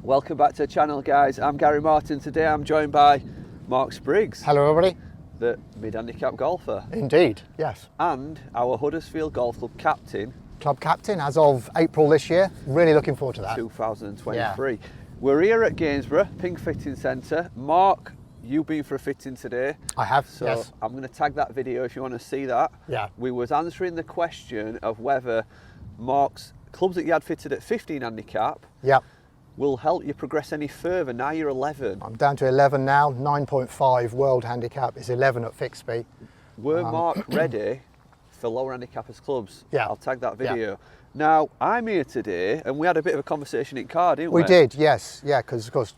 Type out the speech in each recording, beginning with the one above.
Welcome back to the channel, guys. I'm Gary Martin. Today I'm joined by Mark Spriggs. Hello everybody. The mid-handicap golfer. Indeed, yes. And our Huddersfield Golf Club captain. Club captain as of April this year. Really looking forward to that. 2023. Yeah. We're here at Gainsborough, Pink Fitting Centre. Mark, you've been for a fitting today. I have, so yes. I'm going to tag that video if you want to see that. Yeah. We was answering the question of whether Mark's clubs that you had fitted at 15 handicap will help you progress any further. Now you're 11. I'm down to 11 now, 9.5 world handicap is 11 at Fixby. Were Mark ready for lower handicappers clubs? Yeah. I'll tag that video. Yeah. Now, I'm here today, and we had a bit of a conversation in car, didn't we? We did, yes. Yeah, because of course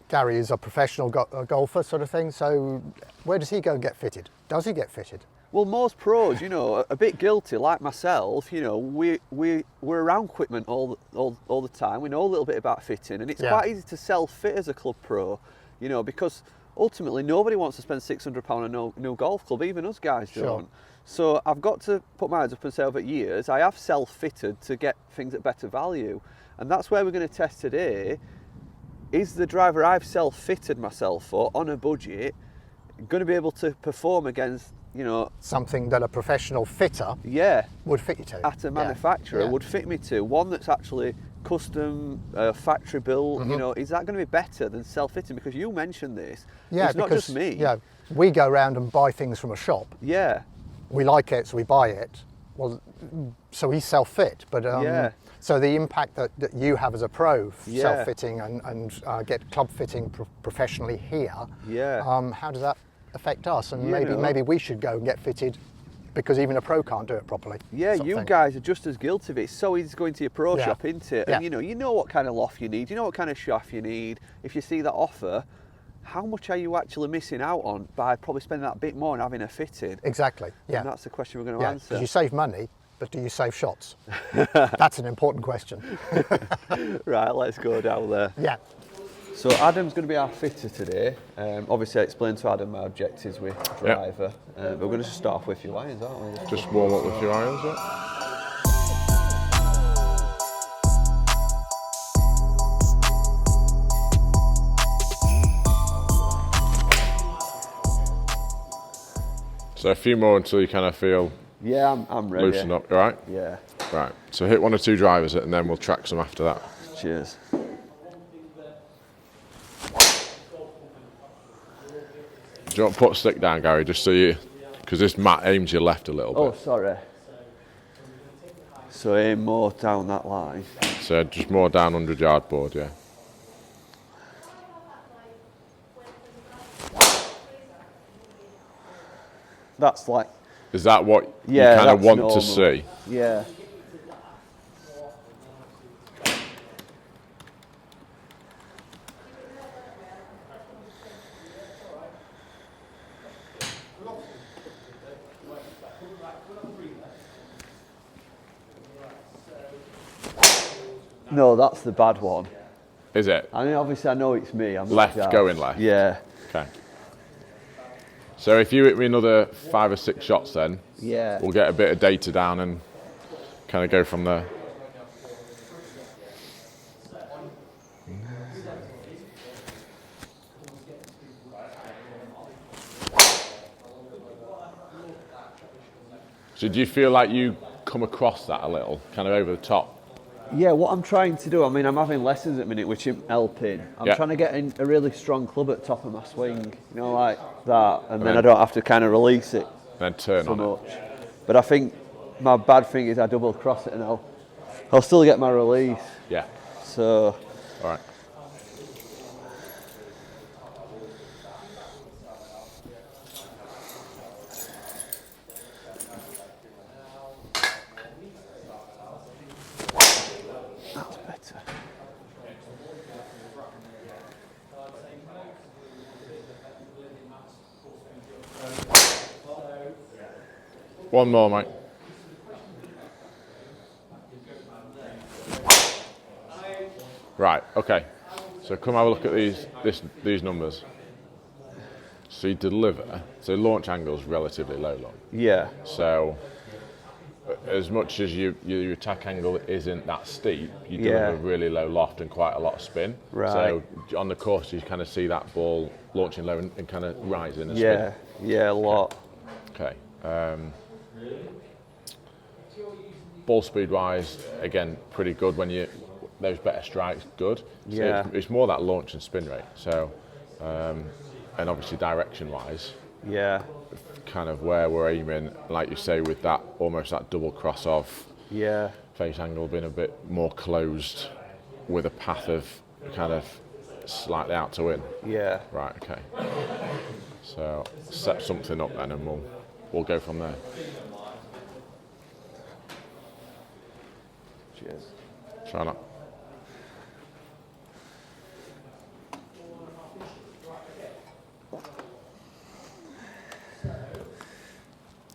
Gary is a professional golfer sort of thing, so where does he go and get fitted? Does he get fitted? Well, most pros, you know, a bit guilty, like myself, you know, we're around equipment all the time. We know a little bit about fitting, and it's quite easy to self-fit as a club pro, you know, because ultimately nobody wants to spend £600 on a new golf club, even us guys don't. So I've got to put my hands up and say over years, I have self-fitted to get things at better value. And that's where we're going to test today. Is the driver I've self-fitted myself for on a budget going to be able to perform against, you know, something that a professional fitter would fit you to? At a manufacturer would fit me to. One that's actually custom, factory built, you know, is that going to be better than self-fitting? Because you mentioned this. Yeah, it's not just me. Yeah, we go around and buy things from a shop. Yeah. We like it, so we buy it. Well, so we self-fit, but so the impact that you have as a pro, self-fitting and get club fitting professionally here, how does that affect us? And maybe we should go and get fitted, because even a pro can't do it properly. Yeah, you guys are just as guilty of it. It's so easy to go into your pro shop, isn't it? And you know what kind of loft you need, you know what kind of shaft you need. If you see that offer, how much are you actually missing out on by probably spending that bit more and having a fitted? Exactly, And that's the question we're going to answer. You save money, but do you save shots? That's an important question. Right, let's go down there. Yeah. So Adam's going to be our fitter today. Obviously I explained to Adam my objectives with driver. But we're going to start off with your irons, aren't we? Just warm up with your irons, yeah. So a few more until you kind of feel I'm ready. Loosen up, all right? Yeah. Right, so hit 1 or 2 drivers and then we'll track some after that. Cheers. Do you want to put a stick down, Gary, just so you, because this mat aims your left a little bit. Oh, sorry. So aim more down that line. So just more down 100-yard board, yeah. That's like... Is that what you kind of want to see? Yeah. No, that's the bad one. Is it? I mean, obviously I know it's me. I'm left, going left? Yeah. Okay. So if you hit me another 5 or 6 shots then, we'll get a bit of data down and kind of go from there. So do you feel like you come across that a little, kind of over the top? Yeah, what I'm trying to do, I mean, I'm having lessons at the minute, which I'm helping. I'm trying to get in a really strong club at the top of my swing, you know, like that, and then I don't have to kind of release it then turn so on much. But I think my bad thing is I double cross it and I'll still get my release. Yeah. So. All right. That's better. One more, mate. Right, okay. So come have a look at these numbers. So you deliver, so launch angle is relatively low, look. Yeah. So as much as your attack angle isn't that steep, you do have a really low loft and quite a lot of spin. Right. So on the course, you kind of see that ball launching low and kind of rising and spin. Yeah, a lot. Okay. Ball speed wise, again, pretty good when those better strikes, good. So it's more that launch and spin rate. So, and obviously direction wise. Yeah. Kind of where we're aiming, like you say, with that almost that double cross of face angle being a bit more closed with a path of kind of slightly out to in. Yeah. Right, okay. So set something up then and we'll go from there. Cheers. Try not.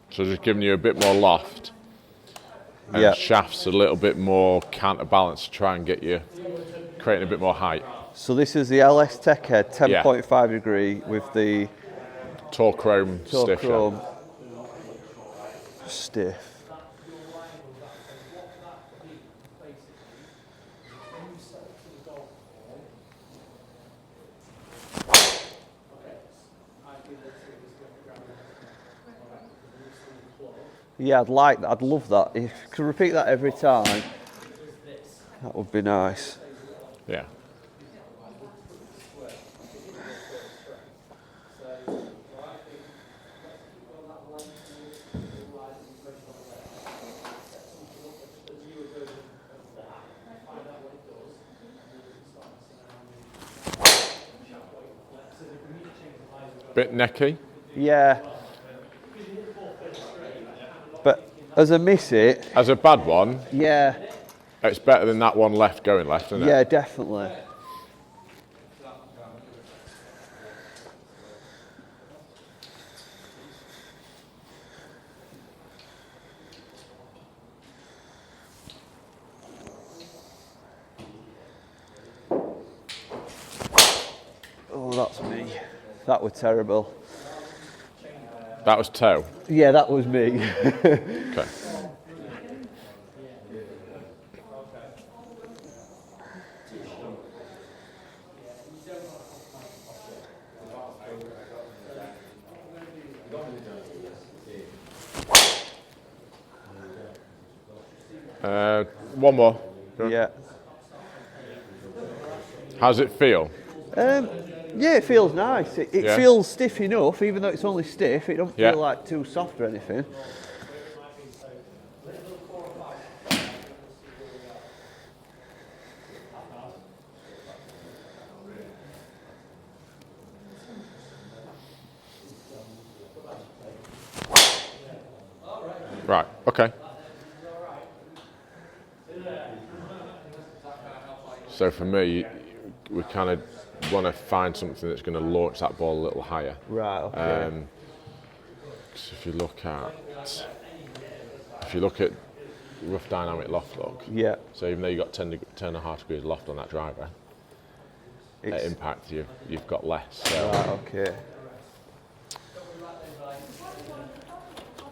So just giving you a bit more loft and shafts a little bit more counterbalance to try and get you creating a bit more height. So this is the LS Tech Head 10.5 degree with the Tour Chrome stiff. Stiff. Yeah, I'd like that. I'd love that. If you could repeat that every time, that would be nice. Yeah. Bit necky. Yeah. But as a miss it. As a bad one. Yeah. It's better than that one left going left, isn't it? Yeah, definitely. Oh, that's me. That was terrible. That was toe? Yeah, that was me. Okay. One more. Yeah. How's it feel? Yeah, it feels nice. It feels stiff enough, even though it's only stiff. It don't feel like too soft or anything. Right, okay. So for me, we kind of want to find something that's going to launch that ball a little higher. Right, okay. So if you look at rough dynamic loft look, so even though you've got 10.5 degrees loft on that driver, at impact you've got less. So. Right, okay.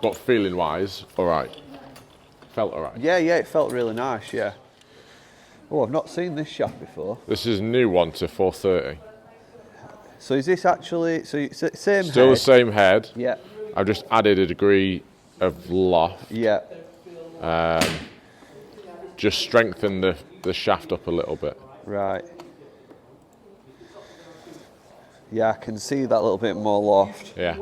But feeling wise, all right. Felt all right. Yeah, it felt really nice, yeah. Oh, I've not seen this shaft before. This is a new one to 430. So is this actually, so it's the same head? Still the same head. Yeah. I've just added a degree of loft. Yeah. Just strengthen the shaft up a little bit. Right. Yeah, I can see that little bit more loft. Yeah.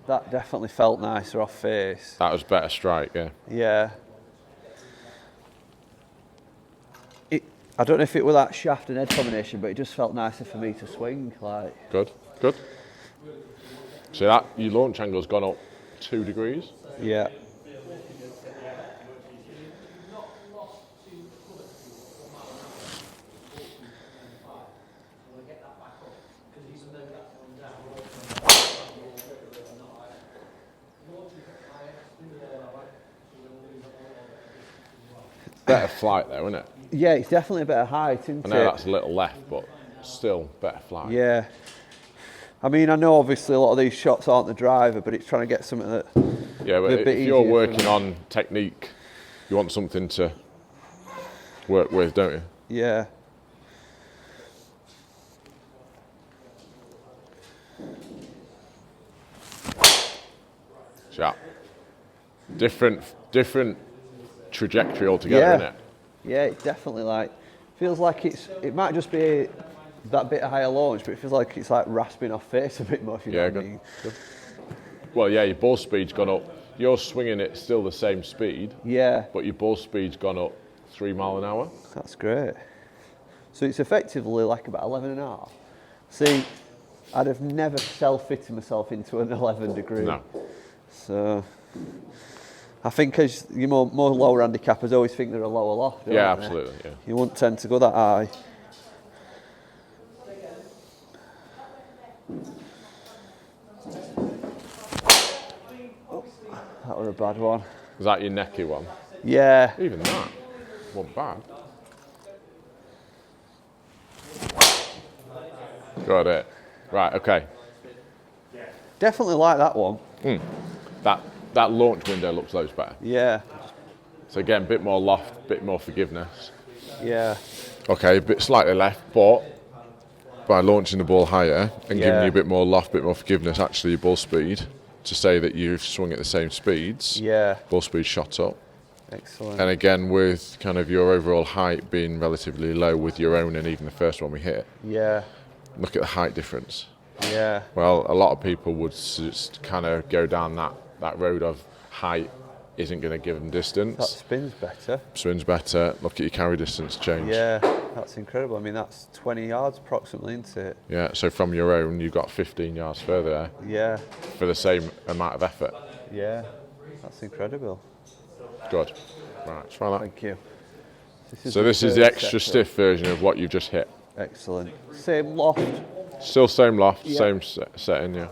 That definitely felt nicer off face. That was better strike, yeah. Yeah. I don't know if it was that shaft and head combination, but it just felt nicer for me to swing. Like. Good. So that your launch angle's gone up 2 degrees. Yeah. better flight though, isn't it? Yeah, it's definitely a better height, isn't it? I know that's a little left, but still better flight. Yeah. I mean, I know obviously a lot of these shots aren't the driver, but it's trying to get something that. Yeah, but if you're working on technique, you want something to work with, don't you? Yeah. Sharp. Different trajectory altogether, isn't it? Yeah, it definitely feels like it might just be that bit of higher launch, but it feels like it's like rasping off face a bit more. If you know what I mean. Good. Well, yeah, your ball speed's gone up. You're swinging it still the same speed. Yeah. But your ball speed's gone up 3 miles an hour. That's great. So it's effectively like about 11.5. See, I'd have never self-fitted myself into an 11 degree. No. So I think as you more lower handicappers always think they're a lower loft. Yeah, absolutely. Yeah. You wouldn't tend to go that high. Oh, that were a bad one. Was that your necky one? Yeah. Even that wasn't bad. Got it. Right, okay. Definitely like that one. That launch window looks loads better. Yeah. So again, a bit more loft, a bit more forgiveness. Yeah. Okay, a bit slightly left, but by launching the ball higher and giving you a bit more loft, a bit more forgiveness, actually your ball speed, to say that you've swung at the same speeds, ball speed shot up. Excellent. And again, with kind of your overall height being relatively low with your own and even the first one we hit, look at the height difference. Yeah. Well, a lot of people would just kind of go down that road of height isn't going to give them distance. That spin's better. Spin's better. Look at your carry distance change. Yeah, that's incredible. I mean, that's 20 yards approximately, isn't it? Yeah, so from your own, you've got 15 yards further there. Yeah. For the same amount of effort. Yeah, that's incredible. Good. Right, let's try that. Thank you. This is the extra stiff version of what you've just hit. Excellent. Same loft. Still same loft, same setting, yeah.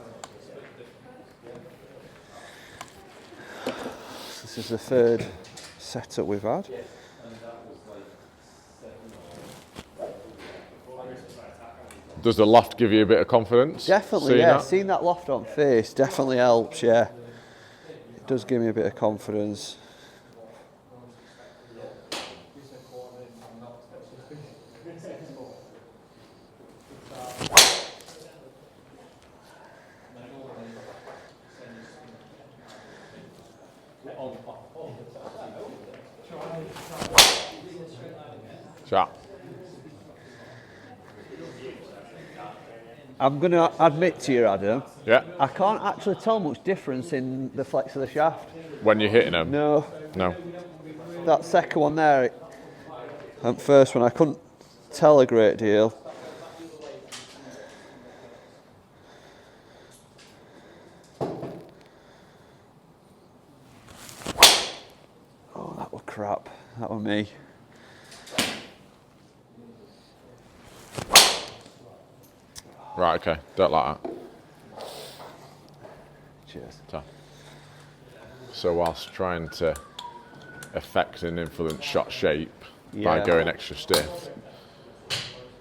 This is the third setup we've had. Does the loft give you a bit of confidence? Definitely, yeah. Seeing that loft on face definitely helps, yeah. It does give me a bit of confidence. Sharp. I'm going to admit to you, Adam, I can't actually tell much difference in the flex of the shaft. When you're hitting them? No. No. That second one there, and first one, I couldn't tell a great deal. Oh, that was crap. That was me. Right, okay. Don't like that. Cheers. So whilst trying to affect and influence shot shape by going extra stiff,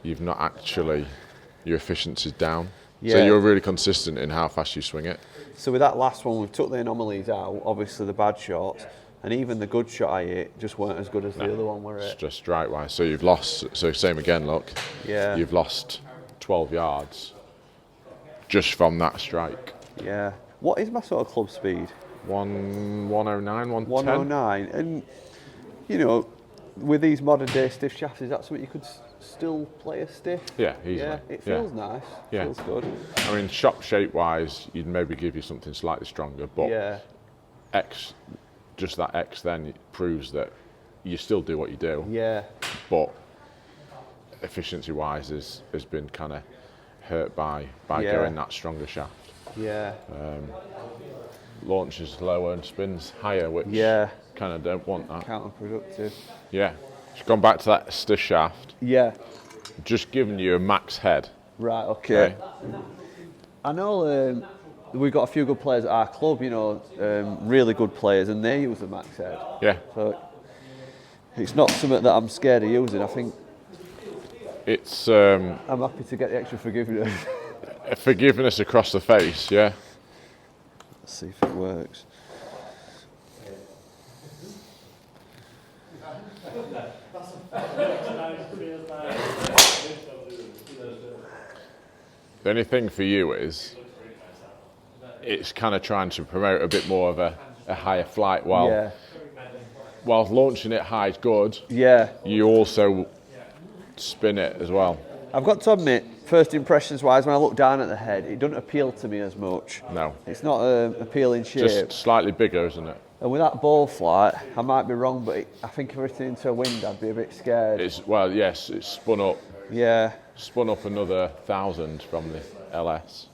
you've not actually, your efficiency's down. So you're really consistent in how fast you swing it. So with that last one, we took the anomalies out, obviously the bad shots, and even the good shot I hit just weren't as good as the other one, were it? It's just strike wise. So you've lost, so same again, look. Yeah. You've lost 12 yards just from that strike. Yeah. What is my sort of club speed? 109, 110. 109. And, you know, with these modern day stiff shafts, is that something you could still play a stiff? Yeah, easily. Yeah, it feels nice. Yeah. Feels good. I mean, shot shape wise, you'd maybe give you something slightly stronger, but X, just that X then it proves that you still do what you do. Yeah. But efficiency wise has been kind of hurt by going that stronger shaft. Yeah. Launches lower and spins higher, which kind of don't want that. Counterproductive. Yeah. Just gone back to that stiff shaft. Yeah. Just giving you a max head. Right, okay. I know we've got a few good players at our club, you know, really good players, and they use the max head. Yeah. So It's not something that I'm scared of using. I think it's. I'm happy to get the extra forgiveness. Forgiveness across the face, yeah. Let's see if it works. The only thing for you is it's kind of trying to promote a bit more of a higher flight while launching it high is good. Yeah. You also spin it as well. I've got to admit, first impressions wise, when I look down at the head, it doesn't appeal to me as much. No. It's not an appealing shape. Just slightly bigger, isn't it? And with that ball flight, I might be wrong, but I think if I hit it into a wind, I'd be a bit scared. Yes, it's spun up. Yeah. Spun up another 1,000 from the LS.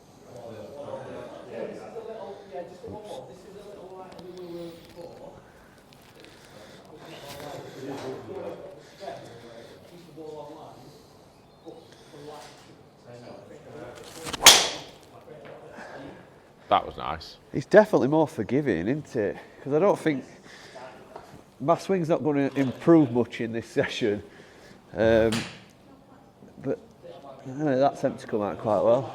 That was nice. It's definitely more forgiving, isn't it? Because I don't think my swing's not going to improve much in this session. But that seemed to come out quite well.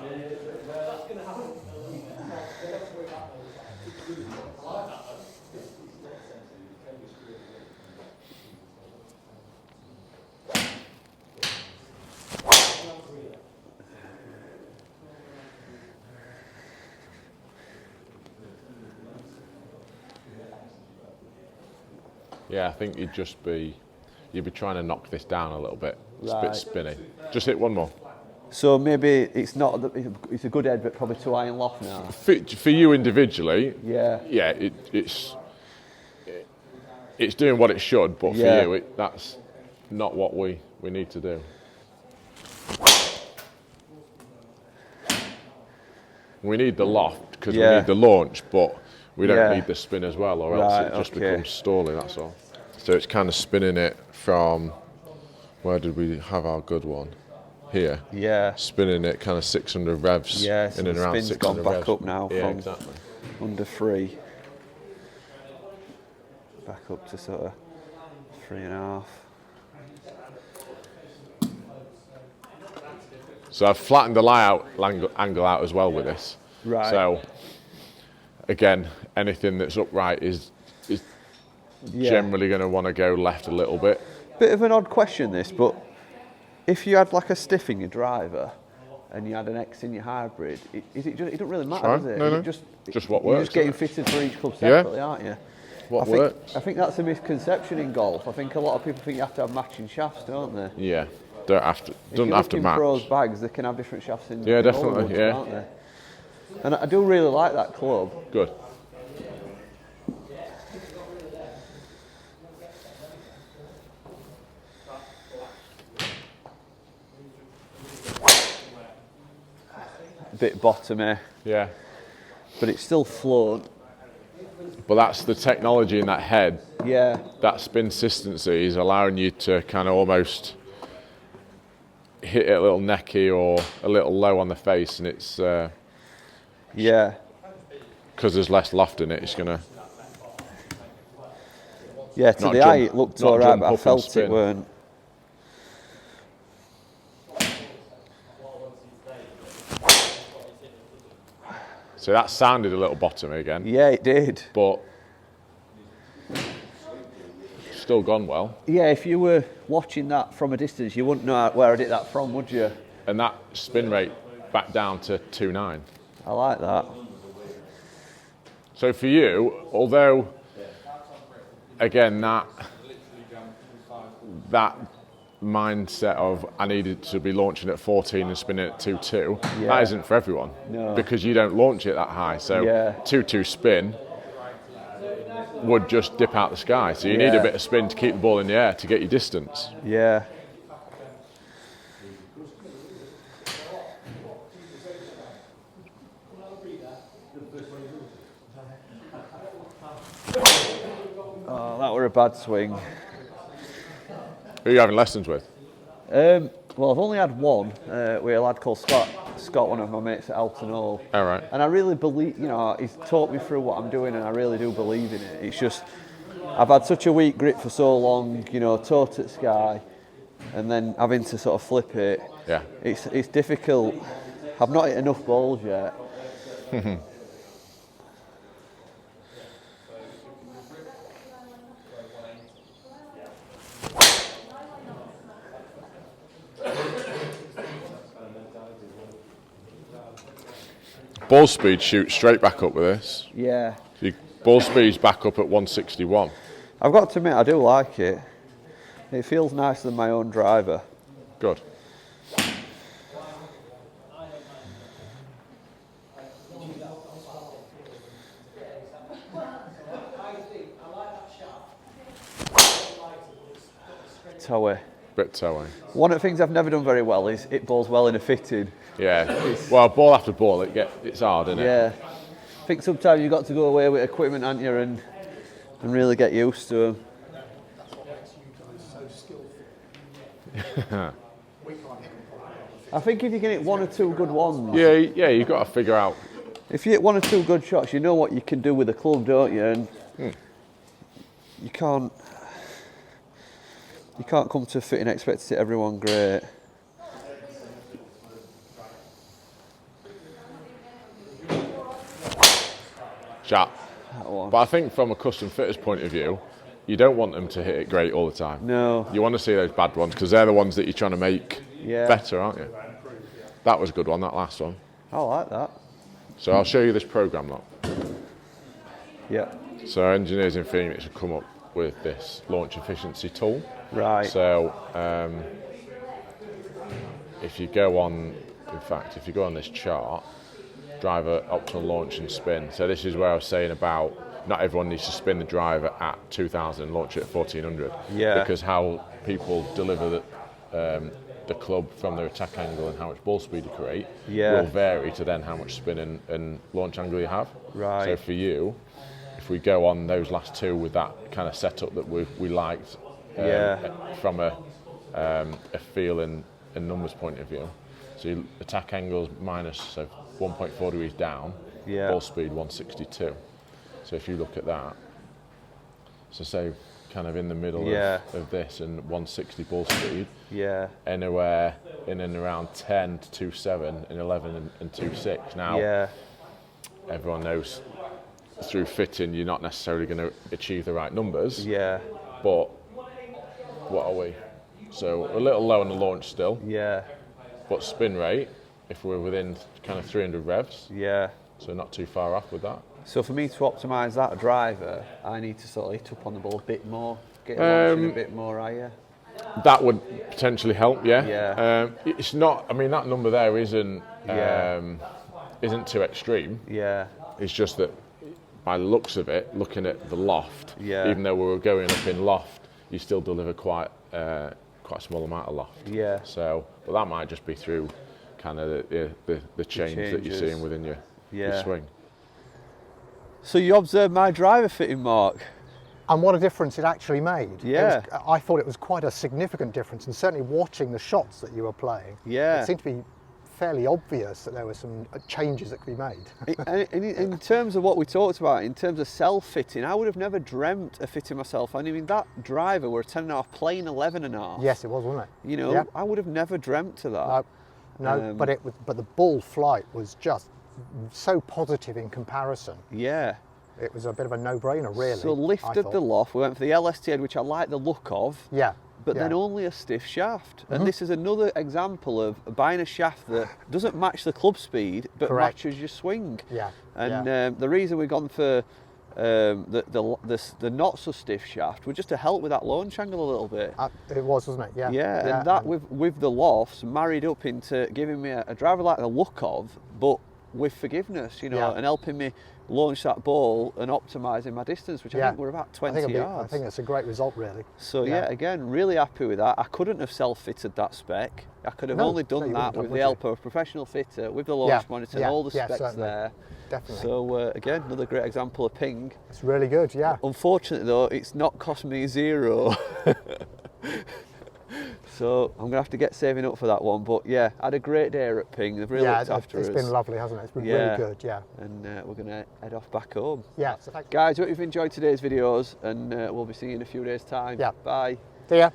Yeah, I think you'd be trying to knock this down a little bit. It's a bit spinny. Just hit one more. So maybe it's a good head, but probably too high in loft now. For you individually, yeah, it's doing what it should, but for you, that's not what we need to do. We need the loft because we need the launch, but we don't need the spin as well, or else it just becomes stalling, that's all. So it's kind of spinning it from, where did we have our good one? Here. Yeah. Spinning it kind of 600 revs. Yeah, so in and around 600 gone back revs. up now from exactly. under 3. Back up to sort of 3.5. So I've flattened the angle out as well with this. Right. So again, anything that's upright is generally going to want to go left a little bit. Bit of an odd question this, but if you had like a stiff in your driver and you had an X in your hybrid, it doesn't really matter, does it? No. Just what works. You're just getting fitted for each club separately, aren't you? What works. I think that's a misconception in golf. I think a lot of people think you have to have matching shafts, don't they? Yeah, doesn't have to match. Pros bags, they can have different shafts in. Yeah, definitely. Woods, aren't they? And I do really like that club. Good. Bit bottomy. Yeah. But it's still flown. But that's the technology in that head. Yeah. That spin consistency is allowing you to kind of almost hit it a little necky or a little low on the face, and it's because there's less loft in it. It's gonna. Yeah, to the eye it looked alright, but I felt it weren't. So that sounded a little bottomy again. Yeah, it did. But still gone well. Yeah, if you were watching that from a distance, you wouldn't know where I did that from, would you? And that spin rate back down to 2.9. I like that. So for you, although, again, that mindset of I needed to be launching at 14 and spinning at 2.2, that isn't for everyone. No. Because you don't launch it that high. So 2.2 spin would just dip out the sky. So you need a bit of spin to keep the ball in the air to get your distance. Yeah. Oh, that were a bad swing. Who are you having lessons with? Well, I've only had one with a lad called Scott. Scott, one of my mates at Elton Hall. All right. And I really believe, he's taught me through what I'm doing, and I really do believe in it. It's just, I've had such a weak grip for so long, you know, toe to sky, and then having to sort of flip it. Yeah. It's difficult. I've not hit enough balls yet. Ball speed shoots straight back up with this. Yeah. Your ball speed's back up at 161. I've got to admit, I do like it. It feels nicer than my own driver. Good. Toey. Bit toey. One of the things I've never done very well is hit balls well in a fitted. Yeah. Well, ball after ball, it's hard, isn't it? Yeah. I think sometimes you've got to go away with equipment, haven't you, and really get used to them. That's what makes you guys so skillful. I think if you can hit one or two good ones. Yeah, you've got to figure out. If you hit one or two good shots, you know what you can do with the club, don't you? And you can't come to a fit and expect to hit everyone great. Shot. But I think from a custom fitter's point of view, you don't want them to hit it great all the time. No. You want to see those bad ones because they're the ones that you're trying to make better, aren't you? That was a good one, that last one. I like that. So I'll show you this program now. Yeah. So engineers in Phoenix have come up with this launch efficiency tool. Right. So if you go on, if you go on this chart, driver, optimal launch and spin. So this is where I was saying about not everyone needs to spin the driver at 2000 and launch it at 1400. Yeah. Because how people deliver the club from their attack angle and how much ball speed you create will vary to then how much spin and launch angle you have. Right. So for you, if we go on those last two with that kind of setup that we liked from a feel and numbers point of view. So your attack angles minus 1.4 degrees down, ball speed 162. So if you look at that, so say kind of in the middle of this and 160 ball speed, anywhere in and around 10 to 2.7 and 11 and 2.6. Now, everyone knows through fitting you're not necessarily going to achieve the right numbers. Yeah. But what are we? So a little low on the launch still. Yeah. But spin rate, if we're within kind of 300 revs. Yeah. So not too far off with that. So for me to optimise that driver, I need to sort of hit up on the ball a bit more, get it launching a bit more higher. That would potentially help, yeah. Yeah. It's not. I mean, that number there isn't too extreme. Yeah. It's just that by the looks of it, looking at the loft, even though we were going up in loft, you still deliver quite a small amount of loft. Yeah. So, but that might just be through kind of the change that you're seeing within your swing. So you observed my driver fitting, Mark? And what a difference it actually made. Yeah. I thought it was quite a significant difference, and certainly watching the shots that you were playing, it seemed to be fairly obvious that there were some changes that could be made. In terms of what we talked about, in terms of self-fitting, I would have never dreamt of fitting myself. I mean, that driver were a 10.5, playing 11.5. Yes, it was, wasn't it? You know, I would have never dreamt of that. No, but the ball flight was just so positive in comparison. Yeah. It was a bit of a no-brainer, really. So lifted the loft, we went for the LST head, which I like the look of. Yeah. But then only a stiff shaft. And this is another example of buying a shaft that doesn't match the club speed, but matches your swing. Yeah. And the reason we've gone for the not so stiff shaft was just to help with that launch angle a little bit. It was, wasn't it? Yeah. Yeah, and that with the lofts married up into giving me a driver like the look of, but with forgiveness, you know, and helping me launch that ball and optimising my distance, which I think we're about 20 yards. I think that's a great result, really. So again, really happy with that. I couldn't have self-fitted that spec. I could have only done that with the help of a professional fitter, with the launch monitor and all the specs certainly. There. Definitely. So again, another great example of ping. It's really good, yeah. Unfortunately though, it's not cost me zero. So I'm going to have to get saving up for that one. But yeah, had a great day at Ping. They've really looked after us. It's been lovely, hasn't it? It's been really good, yeah. And we're going to head off back home. Yeah. So thanks. Guys, hope you've enjoyed today's videos, and we'll be seeing you in a few days' time. Yeah. Bye. See ya.